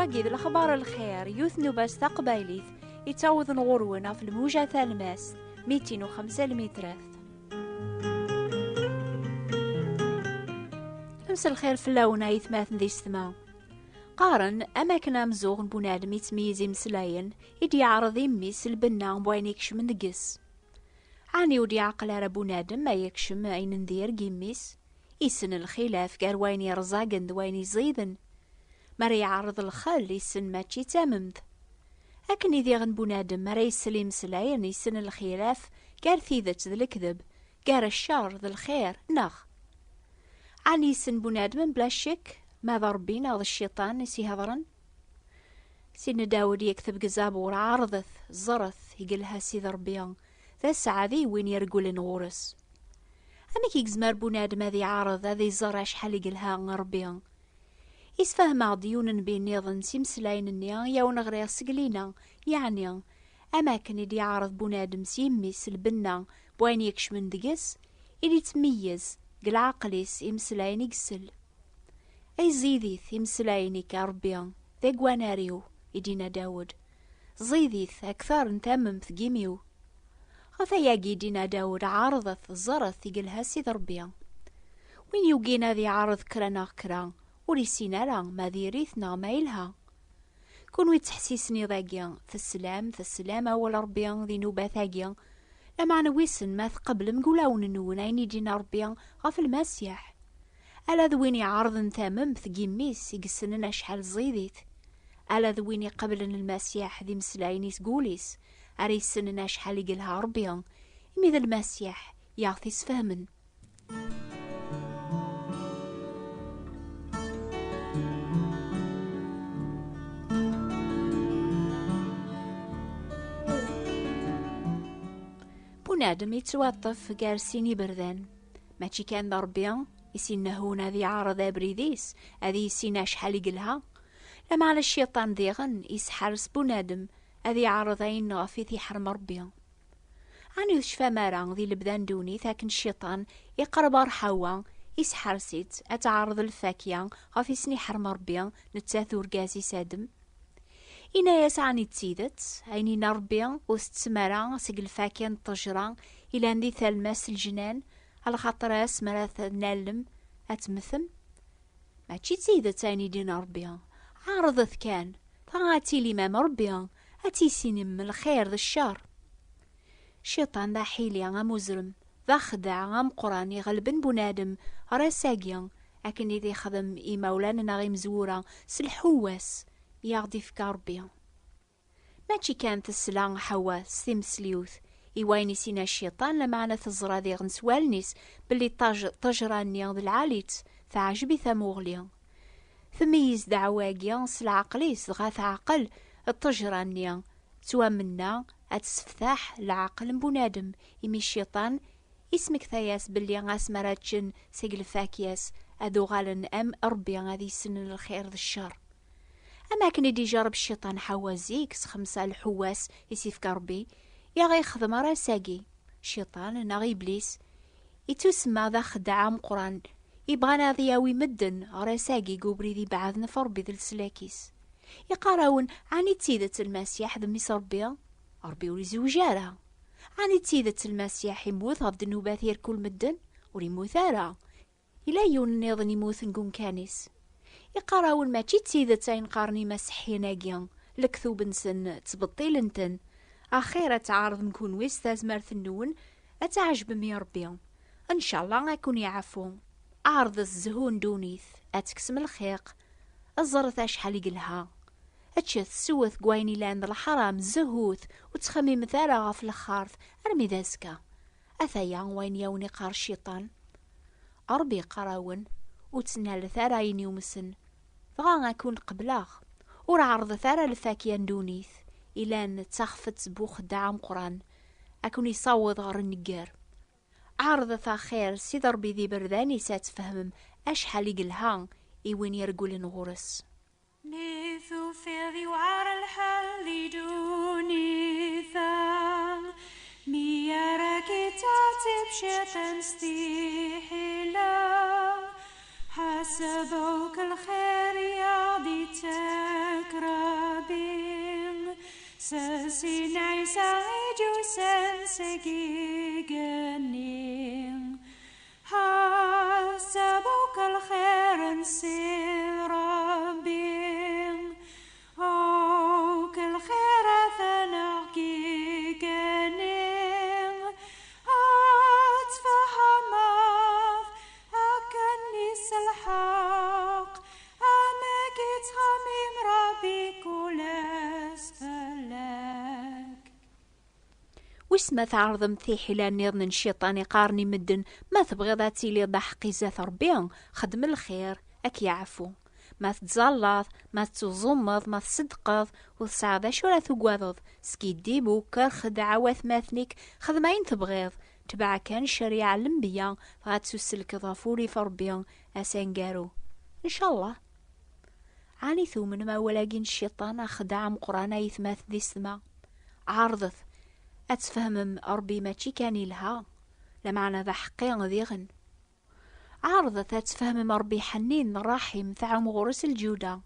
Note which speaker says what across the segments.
Speaker 1: واقي ذي الأخبار الخير يوثنو باس تقبايليث يتعوض نغرونا في الموجة ثالماس 205 المترات. أمس الخير في اللونة يثماثن ذي السماء قارن أماكن مزوغ بنادم يتميزي مسلاين يدي يعرض يميس البنا بوين يكشم ندقس عاني ودي عقل على بنادم ما يكشم أين ندير قيميس يسن الخلاف قال وين يرزاقن وين يزيدن مرا يعرض الخل يسن ماتشي تاممد أكن إذا غن بنادم مرا يسلي مسلاين يسن الخلاف قال ثيذت ذا الكذب قال الشر ذا الخير نخ عاني يسن بنادم بلا شك ماذا ربينا ذا الشيطان يسي هضرن سين داود يكتب قزابور عارضث زرث يقلها سيد ربيان ذا السعادي وين يرقل نغورس أما كي يقزمر بنادم هذي عارض هذي زرع شحال يقلها ربيان يسفهم عضيون بين نيضن سيمسلاين النيا ياون غريغ سقلينا يعني أماكن يدي عارض بنادم سيميس البنا بوين يكش من دقس إلي تميز قل عقليس يمسلاين يقسل أي زيديث يمسلايني كربيان ذا قواناريو يدينا داود زيديث أكثر نتمم ثقيميو غفا ياقي دينا داود عارضث زرث يقلها سيد ربيان وين يوقينا ذي عارض كرانا كران وريسينا لا ما ذي ريثنا ما إلها كون ويتحسيسني ذاقيا في السلام أول ربيان ذي نوبة ثاقيا لما نويسن ما ثقبل مقولاون نون عيني دينا ربيان غف المسيح ألا ذويني عارض نتامم ثقيميس يقسننا شحال زيديت ألا ذويني قبل المسيح ذي مسلايني سقوليس أريسننا شحال يقلها ربيان إمي ذا المسيح يعطي سفهمن بنادم يتوطف قارسيني بردان ماشي كان ذا ربيان يسينا هونا ذي عارض أبريديس أذي يسينا شحال يقلها لما على الشيطان ذيغن يسحرس بنادم أذي عارضين غفيث حرم ربيان عني يشفى مارا ذي لبدان دوني ثاكن الشيطان يقرب رحوا يسحرسيت أتعارض الفاكيان غفي سني حرم ربيان نتاثور قاسي سادم إنا يسعني تسيدت عينينا ربيان وستسمارا سيق الفاكيان الطجران إلا ندي ثالماس الجنان على خاطر اسمرا نالم أتمثم ما تشي تسيدت عيني دينا ربيان عارضت كان فغاتي لي مام ربيان أتيسيني من الخير ذا الشر الشيطان ذا حيلي غا مزرم ذا خدع غا مقران يغلبن بنادم راساقيا أكن إذا خدم مولانا غي مزورة سلحواس يغدي في ربيان ماشي كانت السلام حواس تمسليوث إيوين سينا الشيطان لمعنى تزرى ذي غنسوالنيس باللي طجراني ذا العاليت فعجبي ثموغليا ثميز دعواقيا سلعقليس غاث عقل الطجرانيا سوا منا أتسفتاح العقل بنادم إمي الشيطان اسمك ثياس باللي غاس مراتشن سيقل فاكياس أذو غالن أم أربيا غادي سن الخير ذا الشر أما كن يدي جرب الشيطان حوازيك خمسة الحواس يسيف كربي يا غي خدم راساقي الشيطان نا غي إبليس يتسمى ذا خدعة مقران يبغانا ضياوي مدن راساقي قوبري ذي بعض نفر بذل السلاكيس يقراون عني تسيدة المسيح ذمي ربيا ربي ولي زوجارها عني تسيدة المسيح يموت غد النوبات يركل مدن ولي موثارا إلا يون نيضن يموت نقوم كانيس يقراون ما تسيدة عين قارني مسحيناقيا لكثوب نسن تبطيل انتن أخيرا تعارض نكون ويستاز مرثنون أتعجب مي ربيا إن شاء الله أكون يعفو عارض الزهون دونيث أتكسم الخيق الزرث أشحال يقلها أتشث سوث قويني لاند الحرام زهوث وتخميم ثارا في الخارث أرمي ذاسكا أثايا وين يوني قار الشيطان أربي قراون وتسنال ثارا ينيومسن فغا أكون قبلاغ ورعرض ثارا الفاكيان دونيث إلان تخفت بوخ دعم قران أكون يصوض غير النقار عارض ثا خير سيد ربي ذي برداني ساتفهم أشحال يقلها إيوين يرقل نغورس
Speaker 2: نيثو في ذي وعر الحل دوني ثا ميارا كتاتب شيطان استيحلا حسبوك الخير يا دي تكرا Sinai saiju sensegigening حسبوك الخير نسير ربين أو كل خير ثناكي جنين أتفهم أكني الحق أمك تخميم ربي كل أسفلك
Speaker 1: وش ما تعرض مثيحي لنيضن الشيطان يقارني مدن ما تبغي تيلي ضحقي زات ربيان خدم الخير اك يعفو ما تتزلط ما تزمض ما تصدقض وتصعد شو لا تقواضض سكي ديبو كرخد عواث ماثنيك خدمين تبغيض تبع كان الشريعة الانبياء غاتسوسلك ضافوري فربيان اسانقارو ان شاء الله عاني ثومن ما ولاقين الشيطان خدع مقرانا يثماث ذي السما عارضث أتفهم ربي ماشي كاني لها لمعنى ذا حقيقة ذيغن عارضة أتفهم ربي حنين راحم ثع مغرس الجودة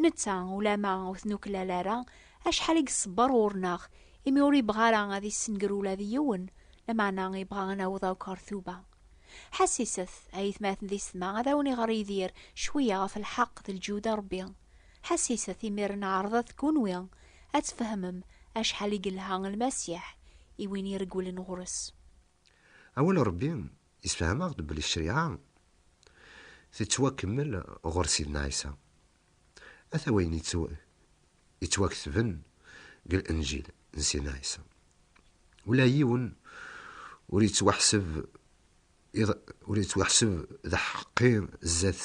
Speaker 1: نتا ولا ما وثنوك لا لارا أشحال يصبر ورناغ إميوري بغالا غادي السنقرو لا ذيون لمعنى يبغى نوضا وكارثوبة حسيست أيث ماث ذي السما هذا وني غري يدير شوية في الحق ذي الجودة ربي حسيست يميرنا عرضة تكون ويا أتفهمم أشحال يقلها المسيح إوين يرقول نغرس
Speaker 3: أول ربي يسفهمها بلي الشريعة تتواكمل غور سيدنا عيسى أثوين يتواكثبن قال الإنجيل نسينا عيسى ولا يون وريت وحسب ذا حقين الزات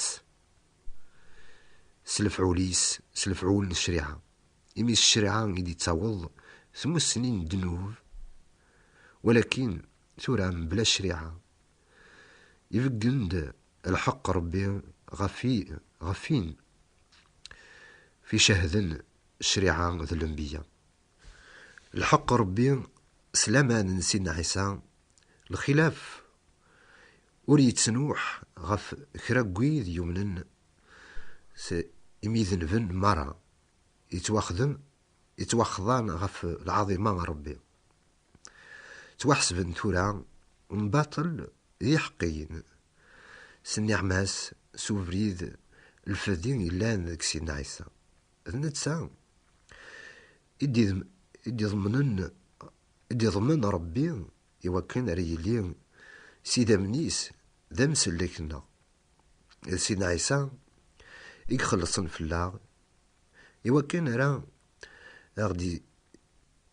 Speaker 3: سلفعول الشريعة إمي الشريعة يدي تعوض ثم السنين دنوب ولكن ثورة بلا شريعة يفقند الحق ربي غفين في شهدن الشريعة ذو الأنبياء الحق ربي سلاما نسينا عيسى الخلاف وريت سنوح غف كراكويد يمنن يميذن فن مرة يتواخذان غف العظيمة ربي توحسبن ثورة ونباطل ذي حقين سني عماس سوفريد الفدين إلان ذاك سيدنا عيسى النتسا يدي ضمن ربي يوكن ريلين سيدا منيس ذا مسلكنا سيدنا عيسى يخلصن في الله يوكن راه غادي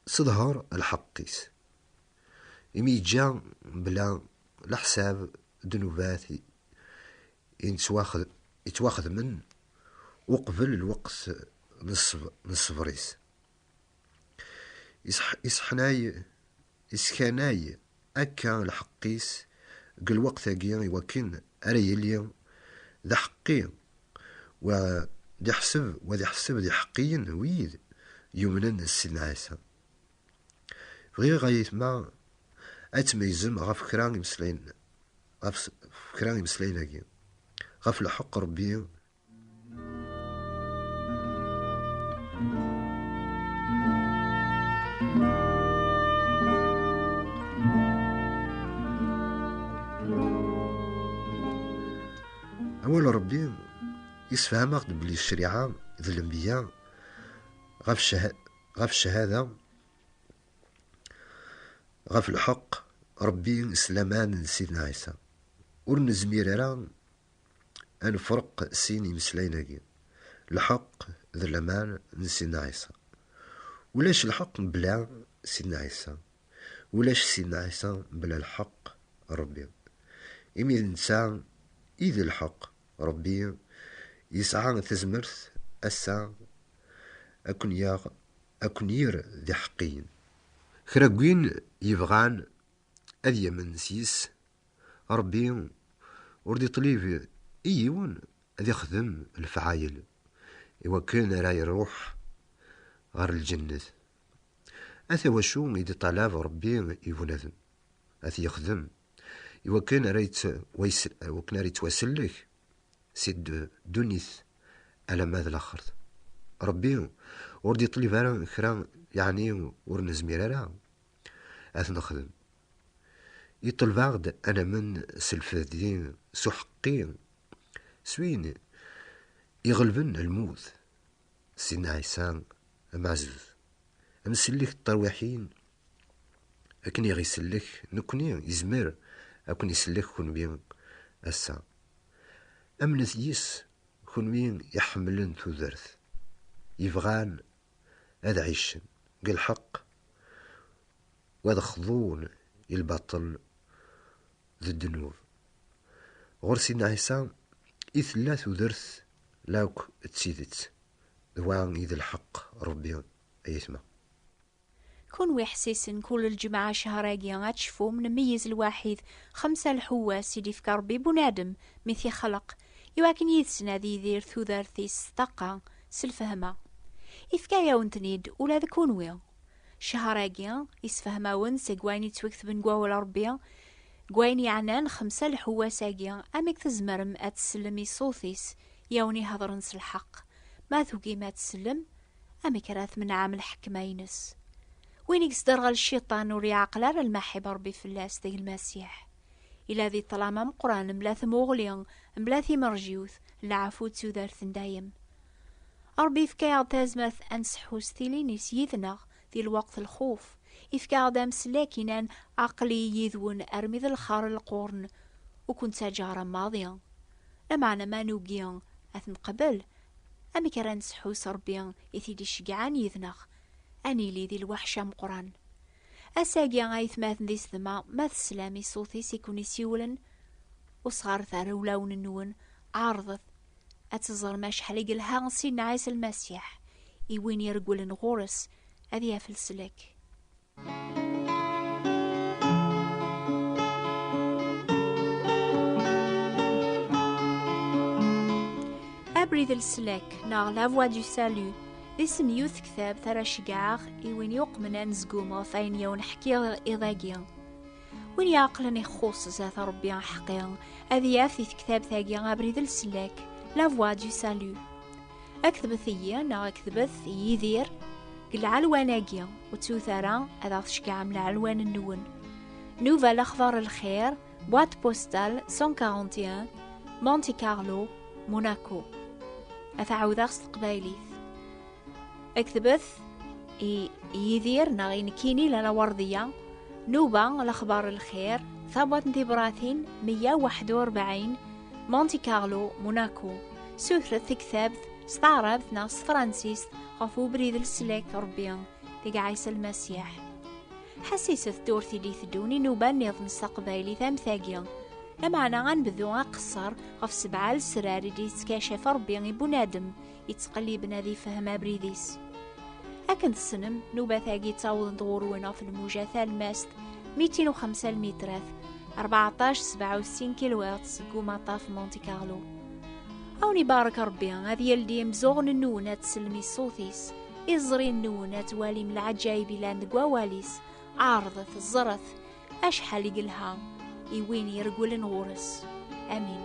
Speaker 3: صدهر الحقيس يمي جا بلا الحساب ذنوبات يتواخذ من وقبل الوقت نصف ريس يسحناي يسكناي أكا الحقيس قل وقت أجي وكن أري اليوم ذا حقي ودي حسب ذي حقيا ويد يومنا السيدنا عيسى غير غايت ما أتميزم غف كراني مسلين أجي غف الحق ربي أول ربي يسفهمك بلي الشريعة ذي الأنبياء غف الشهادة غف الحق ربي سلامان سيدنا عيسى ورنزمير راه أنفرق سيني مسليناكي الحق ذي الأمان سيدنا عيسى ولاش الحق بلا سيدنا عيسى ولاش سيدنا عيسى بلا الحق ربي إمي الإنسان إذا الحق ربي يسعى تزمرث أسا أكون ير ذي حقين خراقوين يبغان أذي من سيس ربي وردي طليب إيون أذي خدم الفعايل إوا كان راه يروح غير الجنة أثا وشو يدي طلاب ربي يبنذن أثي يخدم إوا كان راه يتواسلك سيد دونيث على ماذا الآخر ربي وردي طليب خرا يعني ورنزمير راه أثنخدم يطلب عقد أنا من سلفادين سحقين سوين يغلبن الموت سيدنا عيسى معزوز أمسلك الطروحين أكن يغيسلك نكوني يزمر أكن يسلك كون بين أسا أمنث يس كون بين يحملن تذرث يفغان هذا عيشن قال حق وهذا خضون الباطل ضد النور غور سيدنا عيسى إثلاث ودرث لاوك تسيدت ذوان إذا الحق ربي أيتما
Speaker 1: كون ويحسيسن كل الجمعة شهراجيا غاتشفو نميز الواحد 5 الحواس يدي في ربي بنادم مثي خلق يواكن يدسنا ذي يدير ثوذارثيس طاقة سلفهمة إفكايا ونتنيد ولا ذكون ويا شهراجيا يسفهماون سيقواني توكتبن قواول ربيا قواني عنان 5 الحواساجيا أميك تزمرم أتسلمي صوثيس يوني هضرنس الحق ما ثوقي ما تسلم أميك راث من عامل حكمينس وين يقصدر الشيطان وري عقلار المحب ربي فلاس دي المسيح إلا ذي طلامة مقران ملاث مغليان ملاثي مرجيوث لعفوت سودارث دايم ربي فكا تازمرث أنسحوس ثيلينيس يذنغ ذي الوقت الخوف إفكا دام سلاكنان عقلي يذون أرمي ذي الخار القرن وكنت سجارة ماضيا لمعنى ما نوقيان أثن قبل أمي كران سحوس ربيان يثيدي شقعان يذنغ أني لي ذي الوحشة مقران أساقيا غايث ماثن ذي سثما ماث سلامي صوتي سيكوني سيولا وصغار ثارو لون النون عارضث أتزر ماش حليق الهانسي نعيس المسيح إيوين يرقول نغورس أذي أفلسلك أبريد السلك نار لافوا دو سالو اسم يوث كتاب ثرى شقاغ إيوين يقمنا نزقوما فاين يون حكي إضاقيا وين يعقلني خوص زاث ربيا حقيا أذي يافث كتاب ثاقيا أبريد السلك لافوا دو سالو أكذبث إيا نا أكذبث يذير قل علواناقيا وتوثارا أذا شقاع من علوان النون نوفا الأخبار الخير بوات بوستال 141 مونتي كارلو موناكو أثعوذاغ قبايليث اكتبث يذير ناغين كيني لنا وردية نوبا الأخبار الخير ثابت انتبراثين 141 مونتي كارلو موناكو سوثرة كتاب استعرض ناس فرانسيس غفو بريد السلاك ربيان تيقع عيسى المسيح حسيسة دورتي دي ثدوني نوبا نظم استقبالي ثام ثاقيا لمعنا غنبذو غقصر غف 7 السراري دي تكاشف ربيان بنادم يتقلبنا ذي فهم بريديس أكن السنم نوبة ثاقي تاوض دغورونا في الموجة الماست 205 المترات 14-67 كيلوات سقو مطاف مونتي كارلو أوني بارك ربي هذي يلدي مزوغن النونة تسلمي صوتيس إزري النونة توالي من العجايب لاند قواليس عارضة الزرث أشحال يقلها إيوين يرقول نغورس آمين.